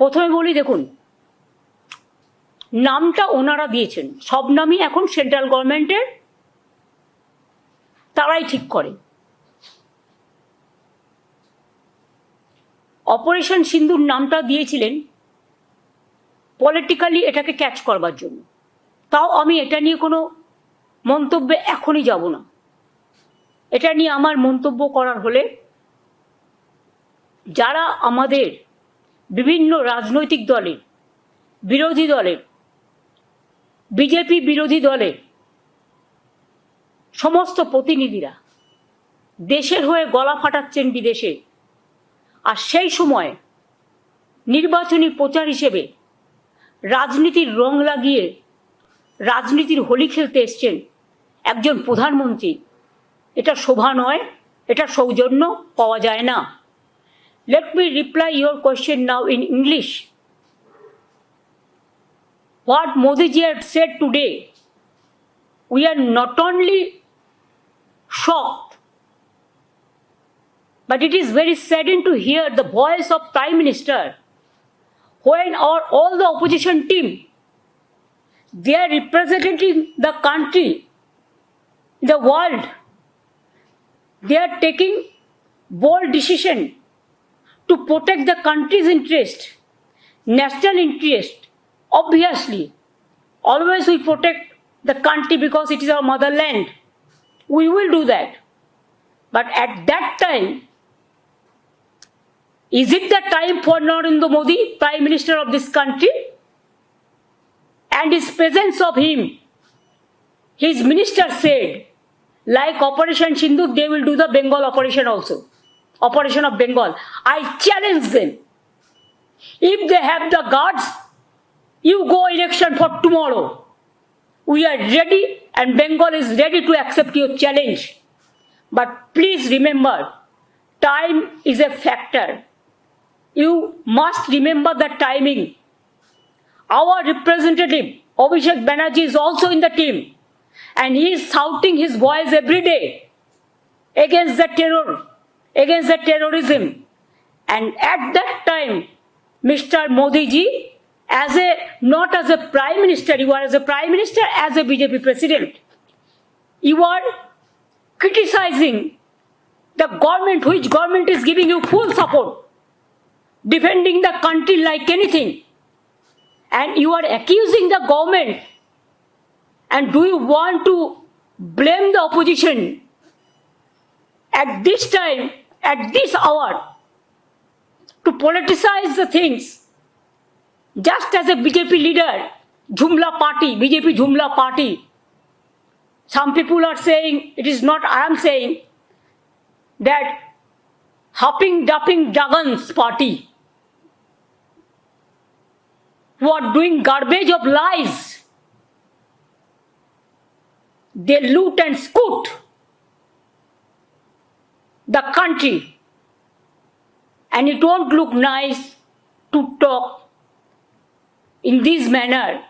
প্রথমে বলি, দেখুন, নামটা ওনারা দিয়েছেন, সব নামই এখন সেন্ট্রাল গভর্নমেন্টের, তারাই ঠিক করে। অপারেশন সিন্দুর নামটা দিয়েছিলেন পলিটিক্যালি এটাকে ক্যাচ করবার জন্য। তাও আমি এটা নিয়ে কোনো মন্তব্যে এখনই যাব না। এটা নিয়ে আমার মন্তব্য করার হলে যারা আমাদের বিভিন্ন রাজনৈতিক দলের, বিরোধী দলের, বিজেপি বিরোধী দলের সমস্ত প্রতিনিধিরা দেশের হয়ে গলা ফাটাচ্ছেন বিদেশে, আর সেই সময় নির্বাচনী প্রচার হিসেবে রাজনীতির রং লাগিয়ে রাজনীতির হোলি খেলতে এসছেন একজন প্রধানমন্ত্রী, এটা শোভা নয়, এটা সৌজন্য পাওয়া যায় না। Let me reply your question now in English. What Modi ji had said today, we are not only shocked, but it is very saddening to hear the voice of Prime Minister when all the opposition team, they are representing the country, the world. They are taking bold decision to protect the country's interest, national interest. Obviously, always we protect the country because it is our motherland. We will do that. But at that time, is it the time for Narendra Modi, Prime Minister of this country, and his presence of him? His minister said, like Operation Sindoor, they will do the Bengal operation also. Operation of Bengal. I challenge them. If they have the guards, you go election for tomorrow. We are ready and Bengal is ready to accept your challenge. But please remember, time is a factor. You must remember the timing. Our representative, Abhishek Banerjee, is also in the team. And he is shouting his voice every day against the terror, against the terrorism. And at that time, Mr. Modi ji, not as a Prime Minister, you are as a Prime Minister, as a BJP President, you are criticizing the government, which government is giving you full support, defending the country like anything. And you are accusing the government. And do you want to blame the opposition at this time, at this hour, to politicize the things? Just as a BJP leader, Jumla party, BJP Jumla party, some people are saying, it is not I am saying, that hopping, dupping Jagan's party, who are doing garbage of lies. They loot and scoot the country, and it won't look nice to talk in this manner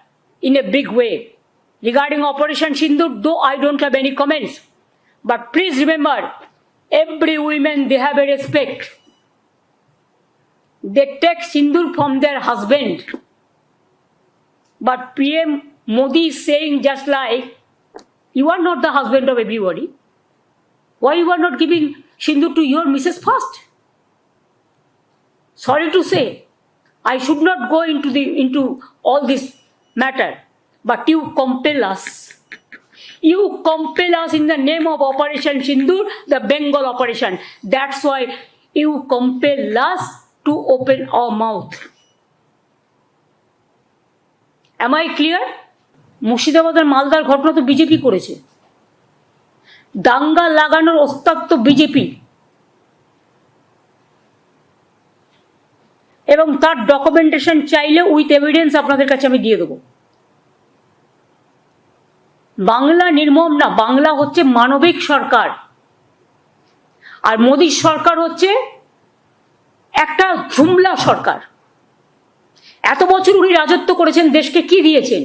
in a big way. Regarding Operation Sindoor, though I don't have any comments, but please remember, every woman, they have a respect. They take Sindoor from their husband. But PM Modi is saying just like, you are not the husband of everybody. Why you are not giving Sindoor to your Mrs. first? Sorry to say, I should not go into all this matter, but you compel us. You compel us in the name of Operation Sindoor, the Bengal operation. That's why you compel us to open our mouth. Am I clear? মুর্শিদাবাদের মালদার ঘটনা তো BJP করেছে, দাঙ্গা লাগানোর ওস্তাদ তো BJP, এবং তার ডকুমেন্টেশন চাইলে উইথ এভিডেন্স আপনাদের কাছে আমি দিয়ে দেবো। বাংলা নির্মম না, বাংলা হচ্ছে মানবিক সরকার, আর মোদীর সরকার হচ্ছে একটা ঝুমলা সরকার। এত বছর উনি রাজত্ব করেছেন, দেশকে কি দিয়েছেন?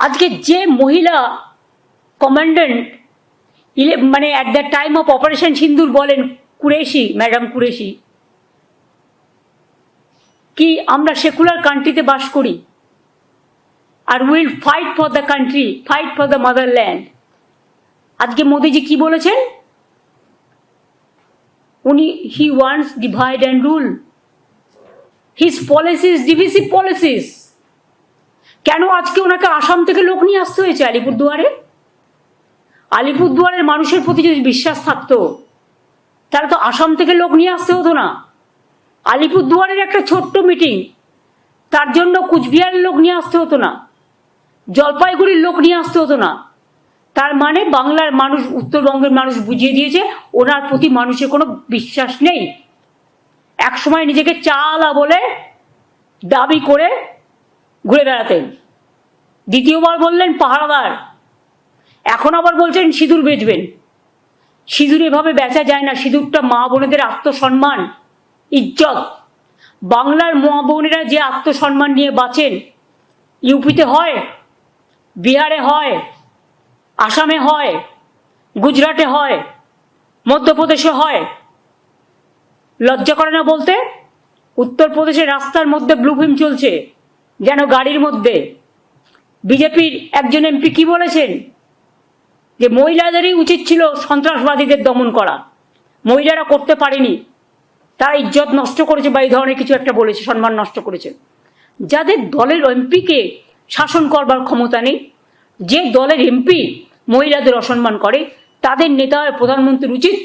আজকে যে মহিলা কমান্ডেন্ট, মানে at the time of operation সিন্দুর বলেন, কুরেশি, ম্যাডাম কুরেশি, कि আমরা সেকুলার কান্ট্রিতে বাস করি আর will fight for the country, fight for the motherland. আজকে মোদিজি কি বলেছেন? উনি he wants divide and rule, his policies divisive policies. কেন আজকে ওনাকে আসাম থেকে লোক নিয়ে আসতে হয়েছে আলিপুরদুয়ারে? আলিপুরদুয়ারের মানুষের প্রতি যদি বিশ্বাস থাকতো তাহলে তো আসাম থেকে লোক নিয়ে আসতে হতো না। আলিপুরদুয়ারের একটা ছোট্ট মিটিং, তার জন্য কুচবিহারের লোক নিয়ে আসতে হতো না, জলপাইগুড়ির লোক নিয়ে আসতে হতো না। তার মানে বাংলার মানুষ, উত্তরবঙ্গের মানুষ বুঝিয়ে দিয়েছে ওনার প্রতি মানুষের কোনো বিশ্বাস নেই। একসময় নিজেকে চালা বলে দাবি করে ঘুরে বেড়াতেন, দ্বিতীয়বার বললেন পাহারাদার, এখন আবার বলছেন সিঁদুর বেচবেন। সিঁদুর এভাবে বেচা যায় না। সিঁদুরটা মা বোনেদের আত্মসম্মান, ইজ্জত। বাংলার মা বোনেরা যে আত্মসম্মান নিয়ে বাঁচেন, ইউপিতে হয়, বিহারে হয়, আসামে হয়, গুজরাটে হয়, মধ্যপ্রদেশে হয়। লজ্জা করে না বলতে? উত্তরপ্রদেশের রাস্তার মধ্যে ব্লু ফিল্ম চলছে, যেন গাড়ির মধ্যে। বিজেপির একজন এমপি কি বলেছেন? যে মহিলাদেরই উচিত ছিল সন্ত্রাসবাদীদের দমন করা, মহিলারা করতে পারেনি, তারা ইজ্জত নষ্ট করেছে বা এই ধরনের কিছু একটা বলেছে, সম্মান নষ্ট করেছে। যাদের দলের এমপিকে শাসন করবার ক্ষমতা নেই, যে দলের এমপি মহিলাদের অসম্মান করে, তাদের নেতা প্রধানমন্ত্রীর উচিত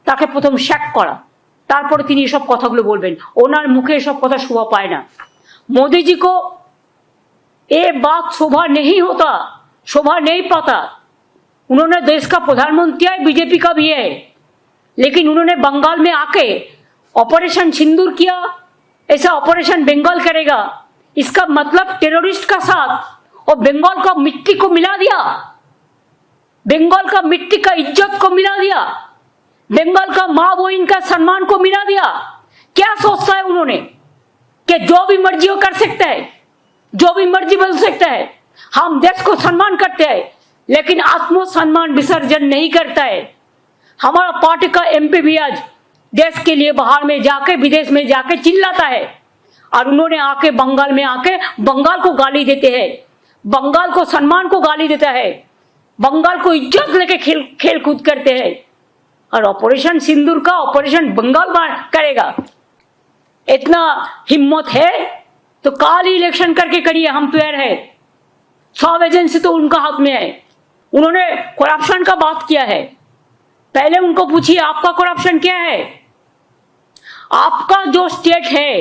তাকে প্রথম শ্যাক করা, তারপরে তিনি এসব কথাগুলো বলবেন। ওনার মুখে এসব কথা শোভা পায় না। मोदी जी को ये बात शोभा नहीं होता, शोभा नहीं पाता। उन्होंने देश का प्रधानमंत्री है, बीजेपी का भी है, लेकिन उन्होंने बंगाल में आके ऑपरेशन सिंदूर किया, ऐसा ऑपरेशन बंगाल करेगा, इसका मतलब टेररिस्ट का साथ और बंगाल का मिट्टी को मिला दिया, बंगाल का मिट्टी का इज्जत को मिला दिया, बंगाल का माँ बहन का सम्मान को मिला दिया। क्या सोचता है उन्होंने कि जो भी मर्जी वो कर सकता है, जो भी मर्जी बोल सकता है। हम देश को सम्मान करते हैं, लेकिन आत्मसम्मान विसर्जन नहीं करता है। हमारा पार्टी का एमपी भी आज देश के लिए बाहर में जाके, विदेश में जाके चिल्लाता है, और उन्होंने आके बंगाल में आके बंगाल को गाली देते हैं, बंगाल को सम्मान को गाली देता है, बंगाल को इज्जत लेके खेल कूद करते हैं। और ऑपरेशन सिंदूर का ऑपरेशन बंगाल करेगा, इतना हिम्मत है तो काल ही इलेक्शन करके करिए, हम तैयार है। सब एजेंसी तो उनका हाथ में है। उन्होंने करप्शन का बात किया है, पहले उनको पूछिए आपका करप्शन क्या है। आपका जो स्टेट है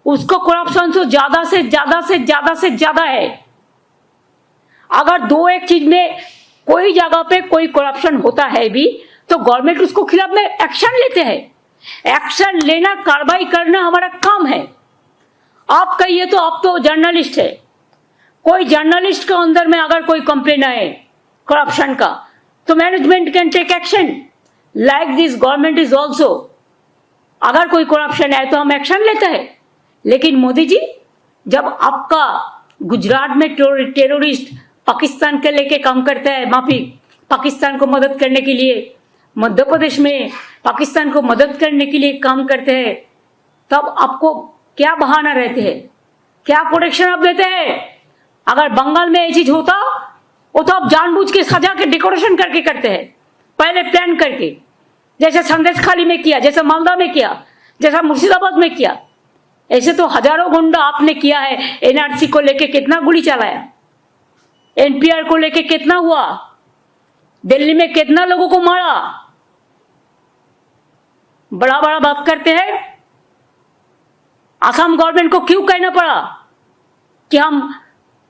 उसको करप्शन तो ज्यादा से ज्यादा से ज्यादा से ज्यादा है। अगर दो एक चीज में कोई जगह पे कोई करप्शन होता है भी तो गवर्नमेंट उसको खिलाफ में एक्शन लेते हैं। एक्शन लेना, कार्रवाई करना हमारा काम है। आप कहिए तो आप तो जर्नलिस्ट है, कोई जर्नलिस्ट के अंदर में अगर कोई कंप्लेन आए करप्शन का तो management can take action. Like this government is also, अगर कोई करप्शन आए तो हम एक्शन लेते हैं। लेकिन मोदी जी, जब आपका गुजरात में टेररिस्ट पाकिस्तान के लेके काम करता है, माफी, पाकिस्तान को मदद करने के लिए, मध्य प्रदेश में पाकिस्तान को मदद करने के लिए काम करते हैं, तब आपको क्या बहाना रहते हैं, क्या प्रोटेक्शन आप देते हैं? अगर बंगाल में ये चीज होता वो तो आप जानबूझ के सजा के डेकोरेशन करके करते हैं, पहले प्लान करके, जैसे संदेशखाली में किया, जैसे मालदा में किया, जैसा मुर्शिदाबाद में किया। ऐसे तो हजारों गुंडा आपने किया है। एनआरसी को लेके कितना गोली चलाया, एनपीआर को लेके कितना हुआ, दिल्ली में कितना लोगों को मारा। बड़ा बड़ा बात करते हैं। असम गवर्नमेंट को क्यों कहना पड़ा कि हम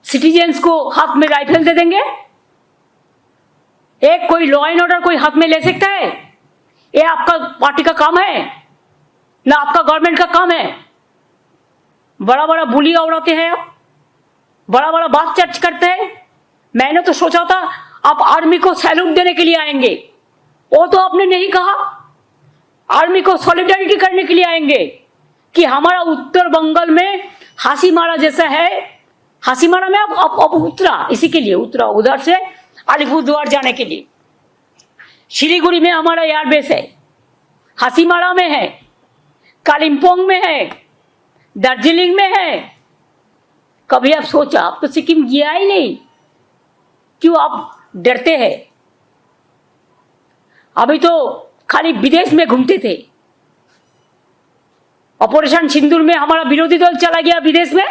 सिटीजन्स को हाथ में राइफल दे देंगे? एक कोई लॉ एंड ऑर्डर कोई हाथ में ले सकता है? ये आपका पार्टी का काम है ना आपका गवर्नमेंट का काम है? बड़ा बड़ा बुली उड़ाते हैं आप, बड़ा बड़ा बात चर्च करते हैं। मैंने तो सोचा था आप आर्मी को सैल्यूट देने के लिए आएंगे, वो तो आपने नहीं कहा। आर्मी को सॉलिडारिटी करने के लिए आएंगे कि हमारा उत्तर बंगाल में हासीमारा जैसा है, हासीमारा में अब उतरा, इसी के लिए उतरा उधर से अलीपुरद्वार जाने के लिए। शिलीगुड़ी में हमारा एयरबेस है, हासीमारा में है, कालिम्पोंग में है, दार्जिलिंग में है। कभी आप सोचा? आप तो सिक्किम गया ही नहीं, क्यों आप डरते हैं? अभी तो खाली विदेश में घूमते थे। ऑपरेशन सिंदूर में हमारा विरोधी दल चला गया विदेश में,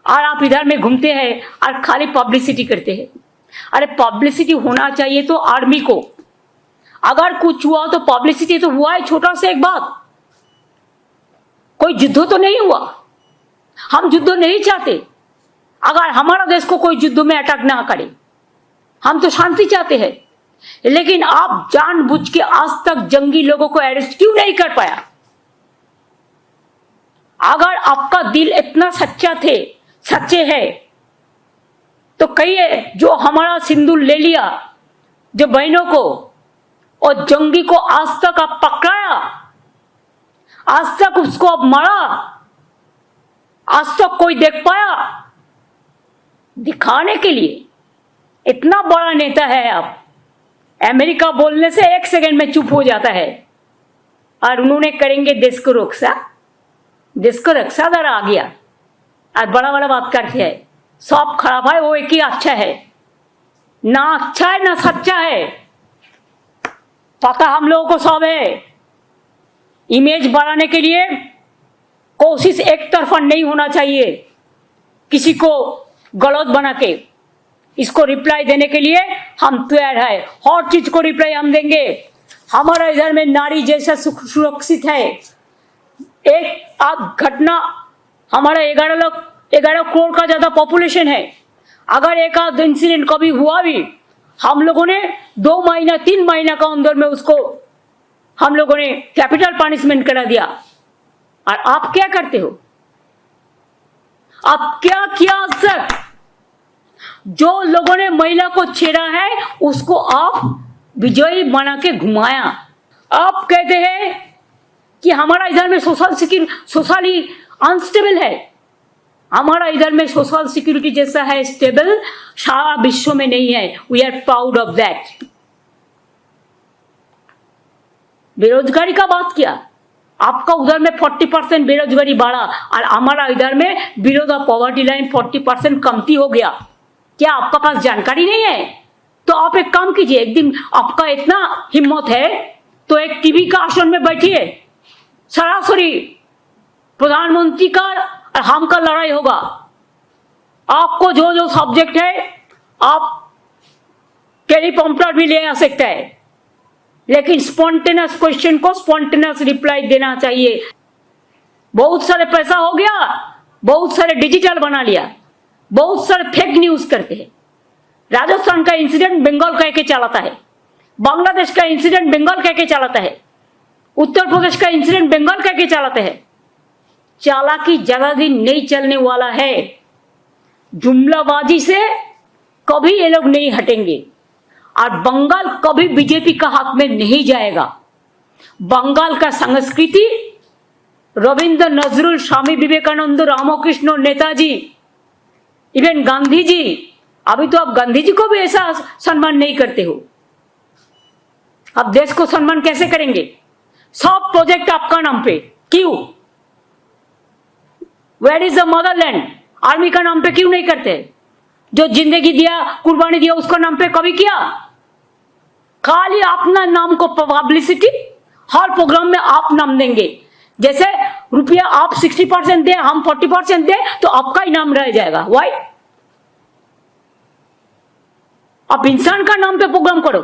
और आप इधर में घूमते हैं और खाली पब्लिसिटी करते हैं। अरे पब्लिसिटी होना चाहिए तो आर्मी को, अगर कुछ हुआ तो पब्लिसिटी तो हुआ है। छोटा सा एक बात, कोई युद्ध तो नहीं हुआ, हम युद्ध नहीं चाहते। अगर हमारा देश को कोई युद्ध में अटैक ना करे, हम तो शांति चाहते हैं। लेकिन आप जानबूझ के आज तक जंगी लोगों को अरेस्ट क्यों नहीं कर पाया? अगर आपका दिल इतना सच्चे है तो कहिए, जो हमारा सिंदूर ले लिया, जो बहनों को और जंगी को आज तक आप पकड़ाया, आज तक उसको आप मारा, आज तक कोई देख पाया? दिखाने के लिए इतना बड़ा नेता है आप। अमेरिका बोलने से 1 सेकंड में चुप हो जाता है, और उन्होंने करेंगे देश को रक्षा। देश को रक्षा दर आ गया और बड़ा बड़ा बात करते हैं। सब खराब है, वो एक ही अच्छा है। ना अच्छा है ना सच्चा है, पता हम लोगों को सब है। इमेज बढ़ाने के लिए कोशिश एक तरफा नहीं होना चाहिए, किसी को गलत बना के। इसको रिप्लाई देने के लिए हम तैयार है, हर चीज को रिप्लाई हम देंगे। हमारा इधर में नारी जैसा सुरक्षित है। एक आध घटना, हमारा 11 करोड़ का ज्यादा पॉपुलेशन है। अगर एक आध इंसिडेंट कभी हुआ भी, हम लोगों ने 2 महीना 3 महीना का अंदर में उसको हम लोगों ने कैपिटल पनिशमेंट करा दिया। और आप क्या करते हो? आप क्या किया? सर, जो लोगों ने महिला को छेड़ा है उसको आप विजयी बना के घुमाया। आप कहते हैं कि हमारा इधर में सोशली अनस्टेबल है। हमारा इधर में सोशल सिक्योरिटी जैसा है स्टेबल सारा विश्व में नहीं है। We are proud of that. बेरोजगारी का बात किया, आपका उधर में 40% बेरोजगारी बढ़ा और हमारा इधर में बिलो द पॉवर्टी लाइन 40% कमती हो गया। क्या आपका पास जानकारी नहीं है? तो आप एक काम कीजिए, एक दिन आपका इतना हिम्मत है तो एक टीवी का आसन में बैठिए, सरासरी प्रधानमंत्री का और हम का लड़ाई होगा। आपको जो जो सब्जेक्ट है आप टेलीप्रॉम्प्टर भी ले आ सकते हैं, लेकिन स्पॉन्टेनियस क्वेश्चन को स्पॉन्टेनियस रिप्लाई देना चाहिए। बहुत सारे पैसा हो गया, बहुत सारे डिजिटल बना लिया, बहुत सारे फेक न्यूज करते हैं। राजस्थान का इंसिडेंट बंगाल कह के चलाता है, बांग्लादेश का इंसिडेंट बंगाल कह के चलाता है, उत्तर प्रदेश का इंसिडेंट बंगाल कह के चलाते हैं। चालाकी ज्यादा दिन नहीं चलने वाला है। जुमलाबाजी से कभी ये लोग नहीं हटेंगे और बंगाल कभी बीजेपी का हक में नहीं जाएगा। बंगाल का संस्कृति रविंद्र नजरुल, स्वामी विवेकानंद, रामकृष्ण, नेताजी, इवन गांधी जी। अभी तो आप गांधी जी को भी ऐसा सम्मान नहीं करते हो। आप देश को सम्मान कैसे करेंगे? सब प्रोजेक्ट आपका नाम पे क्यों? Where is the motherland? Army का नाम पे क्यों नहीं करते? जो जिंदगी दिया, कुर्बानी दिया, उसका नाम पे कभी किया? खाली अपना नाम को पब्लिसिटी, हर प्रोग्राम में आप नाम देंगे। जैसे रुपया आप 60% दे, हम 40% दे तो आपका ही नाम रह जाएगा। वाई? आप इंसान का नाम पे प्रोग्राम करो।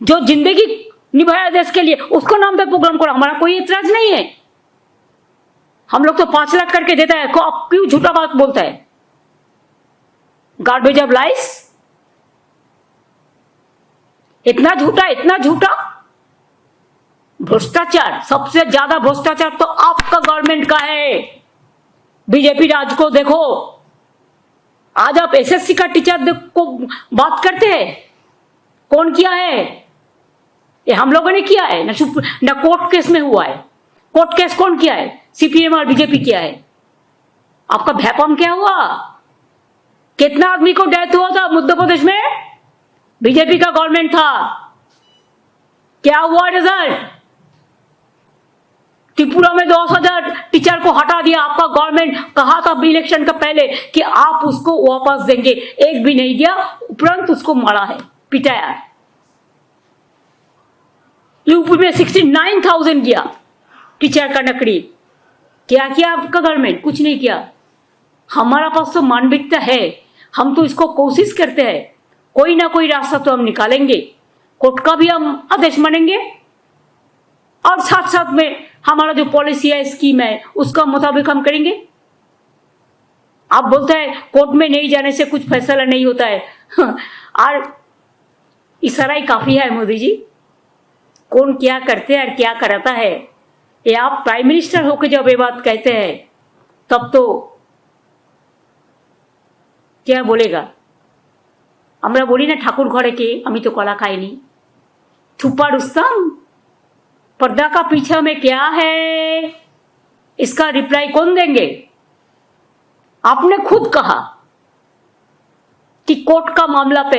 जो जिंदगी निभाया देश के लिए उसको नाम पे प्रोग्राम करो। हमारा कोई इतराज नहीं है। हम लोग तो 5 लाख करके देता है, को आप क्यों झूठा बात बोलता है? गार्बेज ऑफ लाइस। इतना झूठा भ्रष्टाचार। सबसे ज्यादा भ्रष्टाचार तो आपका गवर्नमेंट का है। बीजेपी राज को देखो। आज आप एसएससी का टीचर को बात करते हैं, कौन किया है? ये हम लोगों ने किया है ना कोर्ट केस में हुआ है। कोर्ट केस कौन किया है? सीपीएम और बीजेपी किया है। आपका भैपम क्या हुआ? कितना आदमी को डेथ हुआ था मध्य प्रदेश में? बीजेपी का गवर्नमेंट था। क्या हुआ रिजल्ट? त्रिपुरा त्रिपुरा में 10,000 टीचर को हटा दिया, आपका गवर्नमेंट कहा था इलेक्शन का पहले कि आप उसको वापस देंगे, एक भी नहीं दिया, उपरांत उसको मारा है, पिटाया है। यूपी में 69,000 गया टीचर का नकड़ी। क्या किया आपका गवर्नमेंट? कुछ नहीं किया। हमारा पास तो मानविकता है, हम तो इसको कोशिश करते हैं, कोई ना कोई रास्ता तो हम निकालेंगे, कोर्ट का भी हम आदेश मानेंगे और साथ साथ में हमारा जो पॉलिसी है, स्कीम है, उसका मुताबिक हम करेंगे। आप बोलते हैं कोर्ट में नहीं जाने से कुछ फैसला नहीं होता है और इशारा ही काफी है मोदी जी, कौन क्या करते हैं और क्या कराता है। ये आप प्राइम मिनिस्टर होकर जब ये बात कहते हैं तब तो क्या बोलेगा। আমরা বলি না ঠাকুর ঘরে কে, আমি तो कला खाई नहीं। छुपा रुस्तम, पर्दा का पीछा में क्या है, इसका रिप्लाई कौन देंगे? आपने खुद कहा कि कोर्ट का मामला पे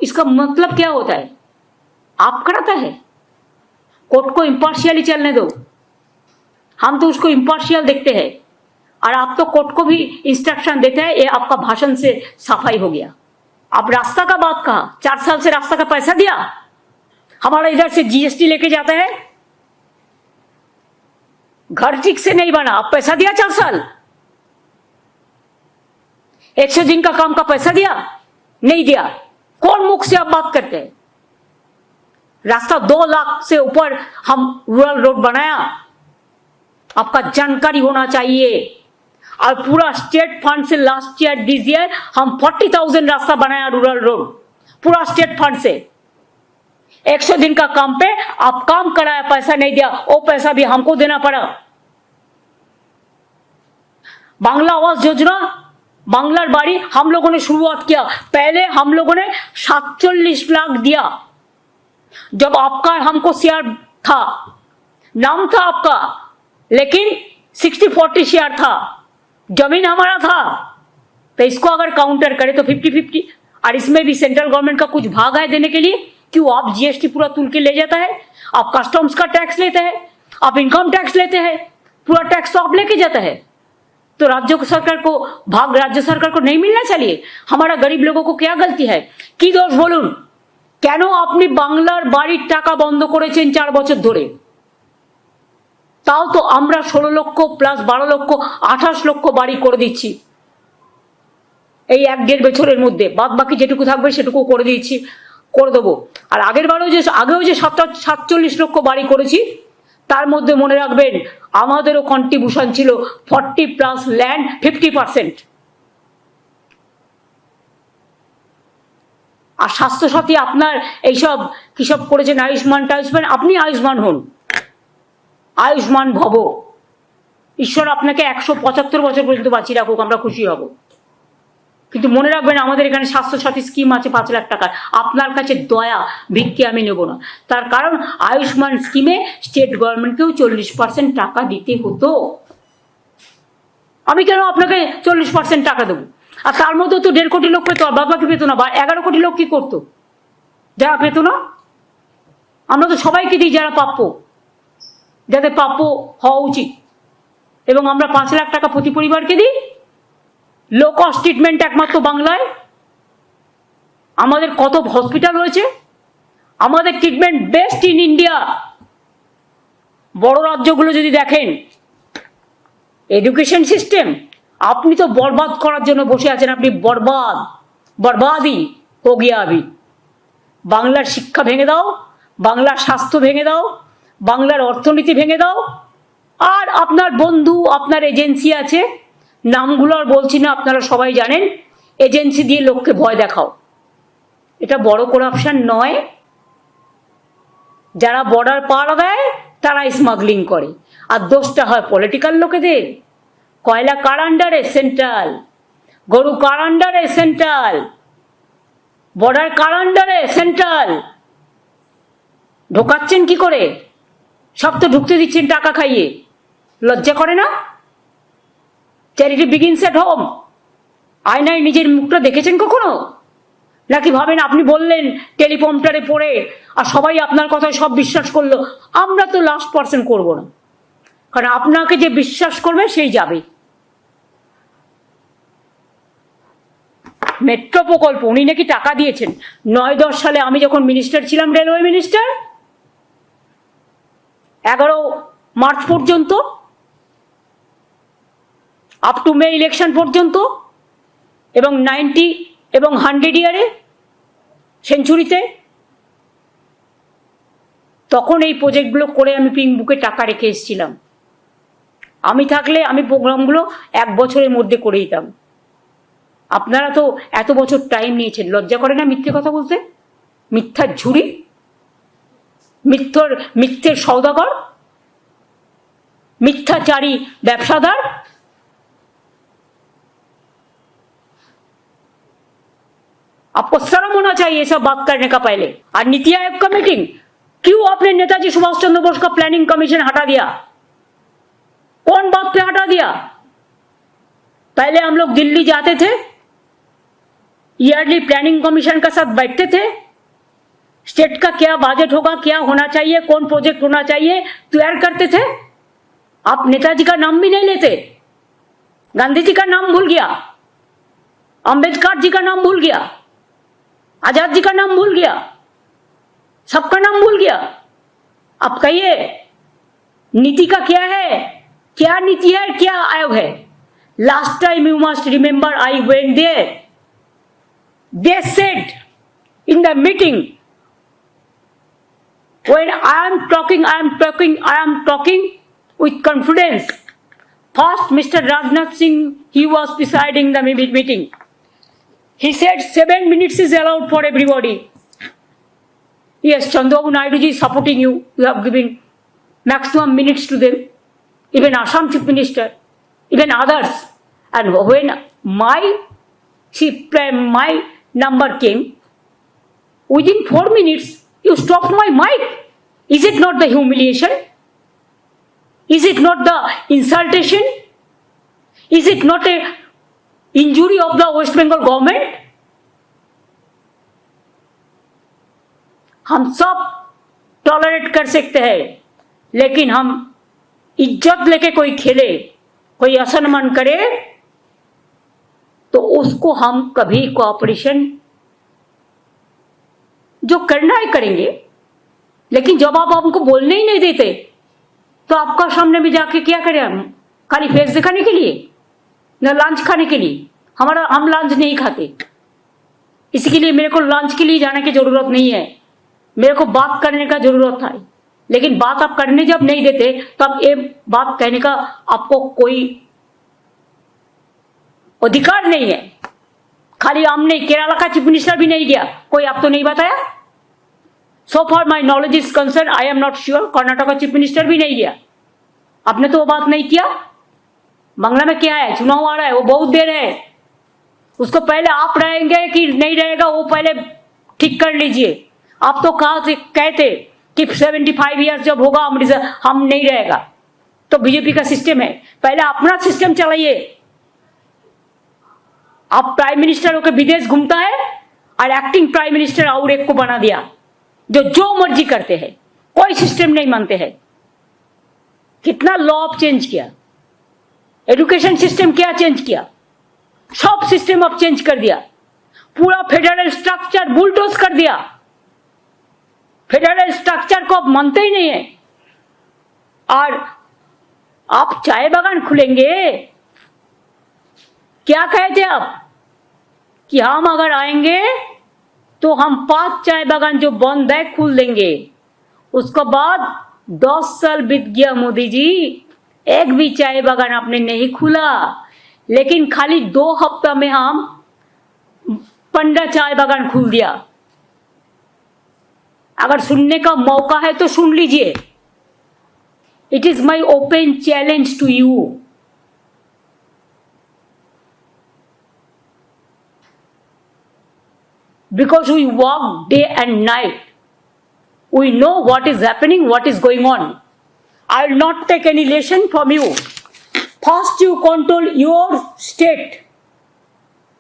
इसका मतलब क्या होता है? आप कराता है, कोर्ट को इम्पार्शियली चलने दो, हम तो उसको इम्पार्शियल देखते हैं और आप तो कोर्ट को भी इंस्ट्रक्शन देते हैं। ये आपका भाषण से सफाई हो गया। आप रास्ता का बात कहा, 4 साल से रास्ता का पैसा दिया, हमारा इधर से जीएसटी लेके जाता है, घर ठीक से नहीं बना, आप पैसा दिया 4 साल, 100 दिन का काम का पैसा दिया नहीं दिया, कौन मुख से आप बात करते हैं? रास्ता 2 लाख से ऊपर हम रूरल रोड बनाया, आपका जानकारी होना चाहिए। और पूरा स्टेट फंड से लास्ट ईयर दिस ईयर हम 40,000 रास्ता बनाया रूरल रोड, पूरा स्टेट फंड से। 100 दिन का काम पे आप काम कराया, पैसा नहीं दिया, वो पैसा भी हमको देना पड़ा। बांग्ला आवास योजना, बांग्लार बाड़ी हम लोगों ने शुरुआत किया, पहले हम लोगों ने 47 लाख दिया जब आपका हमको शेयर था, नाम था आपका, लेकिन 60-40 शेयर था, जमीन हमारा था। तो इसको अगर काउंटर करें तो 50-50, और इसमें भी सेंट्रल गवर्नमेंट का कुछ भाग है देने के लिए। क्यों? आप जीएसटी पूरा तुल के ले जाता है, आप कस्टम्स का टैक्स लेते हैं, आप इनकम टैक्स लेते हैं, पूरा टैक्स तो आप लेके जाता है। तो राज्य सरकार को भाग राज्य सरकार को नहीं मिलना चाहिए? हमारा गरीब लोगों को क्या गलती है, কি দোষ বলুন? কেন আপনি বাংলার বাড়ির টাকা বন্ধ করেছেন 4 বছর ধরে? তাও তো আমরা 16 লক্ষ প্লাস 12 লক্ষ 28 লক্ষ বাড়ি করে দিচ্ছি এই 1-1.5 বছরের মধ্যে, বাদ বাকি যেটুকু থাকবে সেটুকু করে দিচ্ছি, করে দেবো। আর আগেও যে 47 লক্ষ বাড়ি করেছি, তার মধ্যে মনে রাখবেন আমাদেরও কন্ট্রিবিউশন ছিল 40 প্লাস ল্যান্ড 50%। আর স্বাস্থ্যসাথী আপনার এইসব কিসব করেছেন, আয়ুষ্মান, আপনি আয়ুষ্মান হন, আয়ুষ্মান ভব, ঈশ্বর আপনাকে 175 বছর পর্যন্ত বাঁচিয়ে রাখুক, আমরা খুশি হব। কিন্তু মনে রাখবেন আমাদের এখানে স্বাস্থ্যসাথী স্কিম আছে 5 লাখ টাকার, আপনার কাছে দয়া ভিক্ষে আমি নেব না। তার কারণ আয়ুষ্মান স্কিমে স্টেট গভর্নমেন্টকেও 40% টাকা দিতে হতো, আমি কেন আপনাকে 40% টাকা দেবো? আর তার মধ্যে তো 1.5 কোটি লোক পেতো, আর বাকি পেতো না, বা 11 কোটি লোক কি করতো যারা পেতো না? আমরা তো সবাইকে দিই যারা প্রাপ্য, যাদের প্রাপ্য হওয়া উচিত, এবং আমরা 5 লাখ টাকা প্রতি পরিবারকে দিই। লো কস্ট ট্রিটমেন্ট একমাত্র বাংলায়। আমাদের কত হসপিটাল রয়েছে, আমাদের ট্রিটমেন্ট বেস্ট ইন ইন্ডিয়া। বড় রাজ্যগুলো যদি দেখেন এডুকেশন সিস্টেম, আপনি তো বরবাদ করার জন্য বসে আছেন, আপনি বরবাদি হো গিয়া আবি। বাংলার শিক্ষা ভেঙে দাও, বাংলার স্বাস্থ্য ভেঙে দাও, বাংলার অর্থনীতি ভেঙে দাও, আর আপনার বন্ধু আপনার এজেন্সি আছে, নামগুলো আর বলছি না, আপনারা সবাই জানেন, এজেন্সি দিয়ে লোককে ভয় দেখাও। এটা বড় করাপশন নয়? যারা বর্ডার পার দেয় তারা স্মাগলিং করে, আর দোষটা হয় পলিটিক্যাল লোকেদের। কয়লা কার আন্ডারে? সেন্ট্রাল। গরু কার আন্ডারে? সেন্ট্রাল। বর্ডার কার আন্ডারে? সেন্ট্রাল। ঢোকাচ্ছেন কি করে? সব তো ঢুকতে দিচ্ছেন টাকা খাইয়ে, লজ্জা করে না? Charity begins at home. আয়নায় নিজের মুখটা দেখেছেন কখনো? নাকি ভাবেন আপনি বললেন টেলিপ্রম্পটারে পড়ে আর সবাই আপনার কথায় সব বিশ্বাস করলো, আমরা তো লাস্ট পার্সেন্ট করবো না। কারণ আপনাকে যে বিশ্বাস করবে সেই যাবে। মেট্রো প্রকল্প উনি নাকি টাকা দিয়েছেন 9-10 সালে, আমি যখন মিনিস্টার ছিলাম, রেলওয়ে মিনিস্টার, 11 মার্চ পর্যন্ত, আপ টু মে ইলেকশন পর্যন্ত, এবং 90 এবং 100 ইয়ারে, সেঞ্চুরিতে, তখন এই প্রজেক্টগুলো করে আমি পিঙ্ক বুকে টাকা রেখে এসেছিলাম। আমি থাকলে আমি প্রোগ্রামগুলো 1 বছরের মধ্যে করে দিতাম। আপনারা তো এত বছর টাইম নিয়েছেন, লজ্জা করে না মিথ্যে কথা বলতে? মিথ্যার ঝুড়ি, মিথ্যের সওদাগর, मिथ्याचारी व्यवसादार। आपको शर्म होना चाहिए सब बात करने का पहले। और नीति आयोग का मीटिंग, क्यों आपने नेताजी सुभाष चंद्र बोस का प्लानिंग कमीशन हटा दिया? कौन बात पे हटा दिया? पहले हम लोग दिल्ली जाते थे, ईयरली प्लानिंग कमीशन का साथ बैठते थे, स्टेट का क्या बजट होगा, क्या होना चाहिए, कौन प्रोजेक्ट होना चाहिए, तैयार करते थे। आप नेताजी का नाम भी नहीं लेते, गांधी जी का नाम भूल गया, अंबेडकर जी का नाम भूल गया, आजाद जी का नाम भूल गया, सबका नाम भूल गया। अब कहिए नीति का क्या है, क्या नीति है, क्या आयोग है? Last time you must remember I went there, they said in the meeting, when I am talking with confidence. First, Mr. Rajnath Singh, he was presiding the meeting. He said 7 minutes is allowed for everybody. Yes, Chandrababu Naidu ji is supporting you. You have given maximum minutes to them. Even Assam Chief Minister, even others. And when my number came, within 4 minutes, you stopped my mic. Is it not the humiliation? Is it not the insultation? Is it not a injury of the West Bengal government? हम सब tolerate कर सकते हैं, लेकिन हम इज्जत लेके कोई खेले, कोई असम्मान करे, तो उसको हम कभी कोऑपरेशन जो करना है करेंगे। लेकिन जब आप हमको बोलने ही नहीं देते, तो आपका सामने में जाके क्या करें हम? खाली फेस दिखाने के लिए, न लंच खाने के लिए? हम लंच नहीं खाते, इसके लिए मेरे को लंच के लिए जाने की जरूरत नहीं है, मेरे को बात करने का जरूरत है। लेकिन बात आप करने जब नहीं देते, तो अब ये बात कहने का आपको कोई अधिकार नहीं है। खाली हमने केरला का चीफ मिनिस्टर भी नहीं गया, कोई आप तो नहीं बताया। So far my knowledge is concerned, I am not sure, Karnataka का चीफ मिनिस्टर भी नहीं गया। आपने तो वो बात नहीं किया। बांग्ला में क्या है, चुनाव आ रहा है, वो बहुत देर है, उसको पहले आप रहेंगे कि नहीं रहेगा वो पहले ठीक कर लीजिए। आप तो कहते कि 75 ईयर्स जब होगा हम नहीं रहेगा, तो बीजेपी का सिस्टम है, पहले अपना सिस्टम चलाइए। आप प्राइम मिनिस्टर होकर विदेश घूमता है और एक्टिंग प्राइम मिनिस्टर और एक को बना दिया, जो मर्जी करते हैं, कोई सिस्टम नहीं मानते हैं। कितना लॉ चेंज किया, एजुकेशन सिस्टम क्या चेंज किया, सब सिस्टम अब चेंज कर दिया, पूरा फेडरल स्ट्रक्चर बुलडोज कर दिया। फेडरल स्ट्रक्चर को अब मानते ही नहीं है। और आप चाय बागान खुलेंगे, क्या कहते आप कि हम अगर आएंगे तो हम 5 चाय बागान जो बंद है खुल देंगे। उसके बाद 10 साल बीत गया मोदी जी, एक भी चाय बागान आपने नहीं खुला, लेकिन खाली 2 हफ्ता में हम 15 चाय बागान खुल दिया। अगर सुनने का मौका है तो सुन लीजिए। It is my open challenge to you. Because we work day and night, we know what is happening, what is going on. I will not take any lesson from you. First you control your state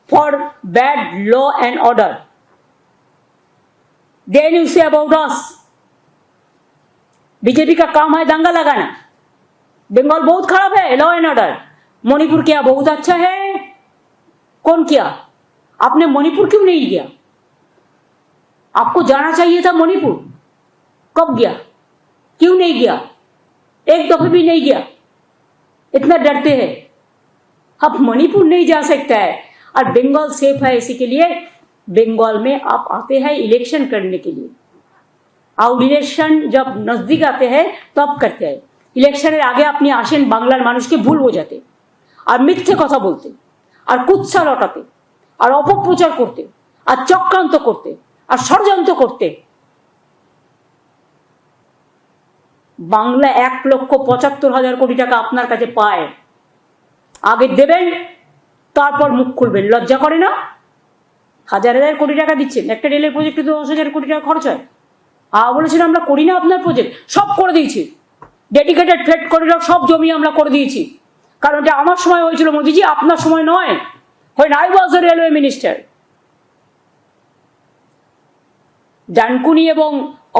for bad law and order, then you say about us। BJP का काम है दंगा लगाना, बंगाल बहुत खराब है, law and order. Manipur क्या बहुत अच्छा है? कौन किया? आपने मणिपुर क्यों नहीं गया? आपको जाना चाहिए था मणिपुर। कब गया? क्यों नहीं गया? एक दफे भी नहीं गया। इतना डरते हैं। अब मणिपुर नहीं जा सकता है और बंगाल सेफ है, इसी के लिए बंगाल में आप आते हैं इलेक्शन करने के लिए। और इलेक्शन जब नजदीक आते हैं तब करते हैं। ইলেকশনের আগে আপনি আসেন বাংলার মানুষকে ভুল বোঝাতে আর মিথ্যে কথা বলতে আর কুৎসা রটাতে আর অপপ্রচার করতে আর চক্রান্ত করতে আর ষড়যন্ত্র করতে। বাংলা 1,75,000 কোটি টাকা আপনার কাছে পায়, আগে দেবেন তারপর মুখ খুলবেন। লজ্জা করে না? হাজার হাজার কোটি টাকা দিচ্ছেন, একটা রেলের প্রজেক্টে তো 10,000 কোটি টাকা খরচ হয়। বলেছেন আমরা করি না আপনার প্রজেক্ট, সব করে দিয়েছি। ডেডিকেটেড ফ্রেট করিডর সব জমি আমরা করে দিয়েছি, কারণ এটা আমার সময় হয়েছিল মোদিজি, আপনার সময় নয়। when I was a railway minister, Dankuni এবং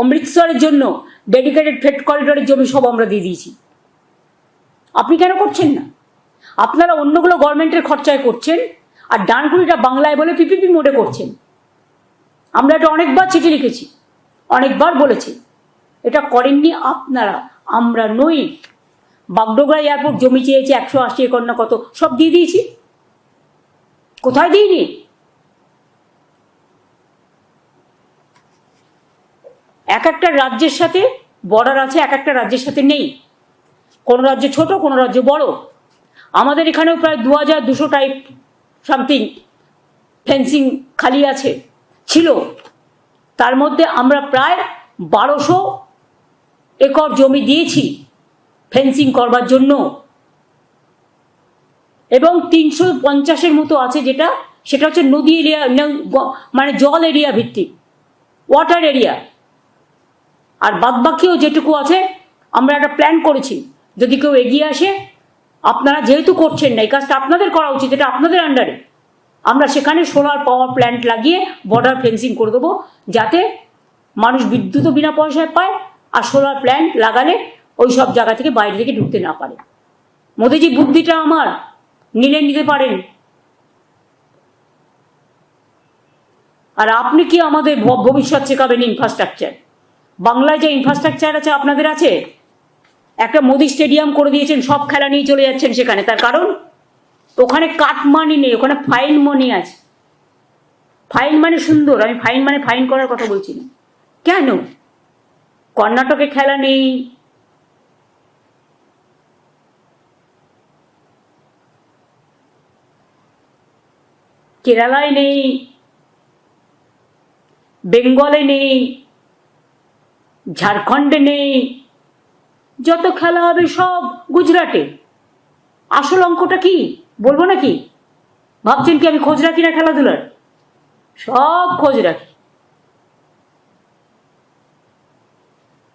অমৃতসরের জন্য ডেডিকেটেড ফ্রেট করিডরের জমি সব আমরা দিয়ে দিয়েছি। আপনি কেন করছেন না? আপনারা অন্যগুলো গভর্নমেন্টের খরচায় করছেন আর ডানকুনিটা বাংলায় বলে পিপিপি মোডে করছেন। আমরা এটা অনেকবার চিঠি লিখেছি, অনেকবার বলেছি, এটা করেননি আপনারা, আমরা নই। বাগডোগরা এয়ারপোর্ট জমি চেয়েছে 180 একর না কত, সব দিয়ে দিয়েছি। কোথায় দিইনি? এক একটা রাজ্যের সাথে বর্ডার আছে, এক একটা রাজ্যের সাথে নেই। কোন রাজ্য ছোট, কোন রাজ্য বড়। আমাদের এখানেও প্রায় 2,200 টাইপ সামথিং ফেন্সিং খালি আছে, ছিল। তার মধ্যে আমরা প্রায় 1200 একর জমি দিয়েছি ফেন্সিং করবার জন্য, এবং 350-এর মতো আছে সেটা হচ্ছে নদী এরিয়া, মানে জল এরিয়া ভিত্তিক, ওয়াটার এরিয়া। আর বাদবাকিও যেটুকু আছে আমরা একটা প্ল্যান করেছি, যদি কেউ এগিয়ে আসে। আপনারা যেহেতু করছেন না, এই কাজটা আপনাদের করা উচিত, এটা আপনাদের আন্ডারে। আমরা সেখানে সোলার পাওয়ার প্ল্যান্ট লাগিয়ে বর্ডার ফেন্সিং করে দেবো, যাতে মানুষ বিদ্যুৎও বিনা পয়সায় পায়, আর সোলার প্ল্যান্ট লাগালে ওই সব জায়গা থেকে বাইরে থেকে ঢুকতে না পারে। মোদিজি বুদ্ধিটা আমার, নিতে পারেন। আর আপনি কি আমাদের ভবিষ্যৎ শেখাবেন? ইনফ্রাস্ট্রাকচার, বাংলায় যে ইনফ্রাস্ট্রাকচার আছে আপনাদের আছে। একটা মোদি স্টেডিয়াম করে দিয়েছেন, সব খেলা নিয়ে চলে যাচ্ছেন সেখানে। তার কারণ ওখানে কাট মানি নেই, ওখানে ফাইন মানি আছে। ফাইন মানে সুন্দর, আমি ফাইন মানে ফাইন করার কথা বলছি না। কেন কর্ণাটকে খেলা নেই? কেরালায় নেই, বেঙ্গলে নেই, ঝাড়খণ্ডে নেই, যত খেলা হবে সব গুজরাটে। আসল অঙ্কটা কি বলবো নাকি? ভাবছেন কি আমি খোঁজ রাখি না খেলাধুলার? সব খোঁজ রাখি।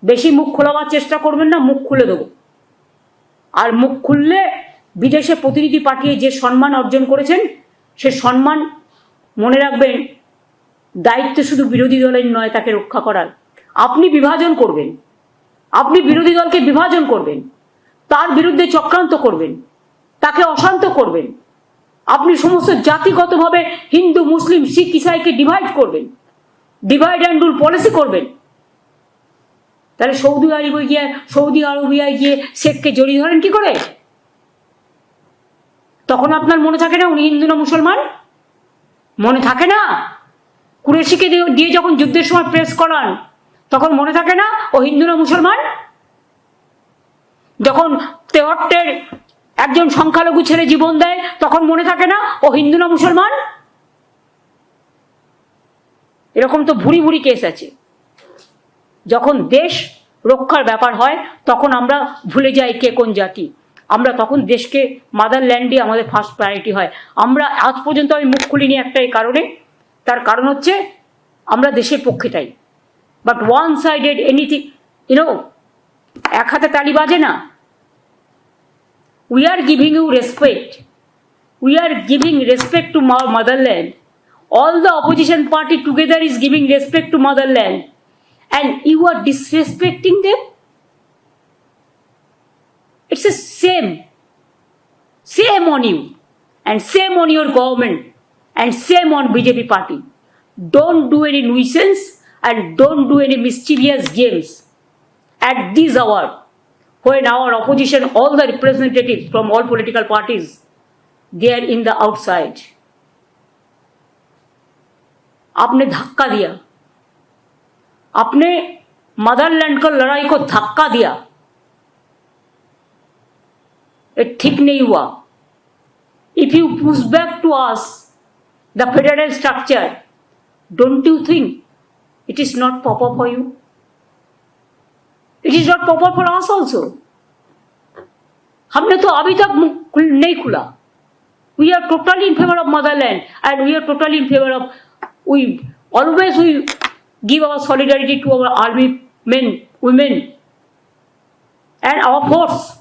বেশি মুখ খোলাবার চেষ্টা করবেন না, মুখ খুলে দেবো। আর মুখ খুললে বিদেশে প্রতিনিধি পাঠিয়ে যে সম্মান অর্জন করেছেন, সে সম্মান মনে রাখবেন, দায়িত্ব শুধু বিরোধী দলের নয় তাকে রক্ষা করার। আপনি বিভাজন করবেন, আপনি বিরোধী দলকে বিভাজন করবেন, তার বিরুদ্ধে চক্রান্ত করবেন, তাকে অশান্ত করবেন। আপনি সমস্ত জাতিগতভাবে হিন্দু, মুসলিম, শিখ, ইসাইকে ডিভাইড করবেন, ডিভাইড অ্যান্ড রুল পলিসি করবেন। তাহলে সৌদি আরবিয়ায় গিয়ে শেখকে জড়িয়ে ধরেন কি করে? তখন আপনার মনে থাকে না উনি হিন্দু না মুসলমান? মনে থাকে না? কুরেশিকে দিয়ে যখন যুদ্ধের সময় প্রেস করান, তখন মনে থাকে না ও হিন্দু না মুসলমান? যখন তেহট্টের একজন সংখ্যালঘু ছেলে জীবন দেয়, তখন মনে থাকে না ও হিন্দু না মুসলমান? এরকম তো ভুরি ভুরি কেস আছে। যখন দেশ রক্ষার ব্যাপার হয় তখন আমরা ভুলে যাই কে কোন জাতি। আমরা তখন দেশকে, মাদারল্যান্ডই আমাদের ফার্স্ট প্রায়োরিটি হয়। আমরা আজ পর্যন্ত আমি মুখ খুলিনি একটাই কারণে, তার কারণ হচ্ছে আমরা দেশের পক্ষেটাই। বাট ওয়ান সাইডেড এনিথিং, এক হাতে তালি বাজে না। We are giving you respect, we are giving respect to motherland. All the opposition party together is giving respect to motherland, and you are disrespecting them. It's the same on you, and same on your government, and same on BJP party. Don't do any nuisance and don't do any mischievous games at this hour when our opposition, all the representatives from all political parties, they are in the outside. आपने धक्का दिया, आपने Motherland को लड़ाई को धक्का दिया, ये ठीक नहीं हुआ. If you push back to us the federal structure, don't you think it is not proper for you? It is not proper for us also. हमने तो अभी तक नहीं खुला. We are totally in favor of motherland and we are totally in favor of, we give our solidarity to our army men, women and our force.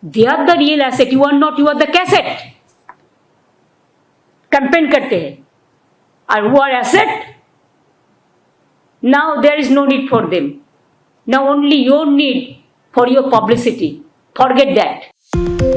They are the real asset. You are not, you are the cassette. Campaign करते हैं. And who are asset? Now there is no need for them. Now only your need for your publicity. Forget that.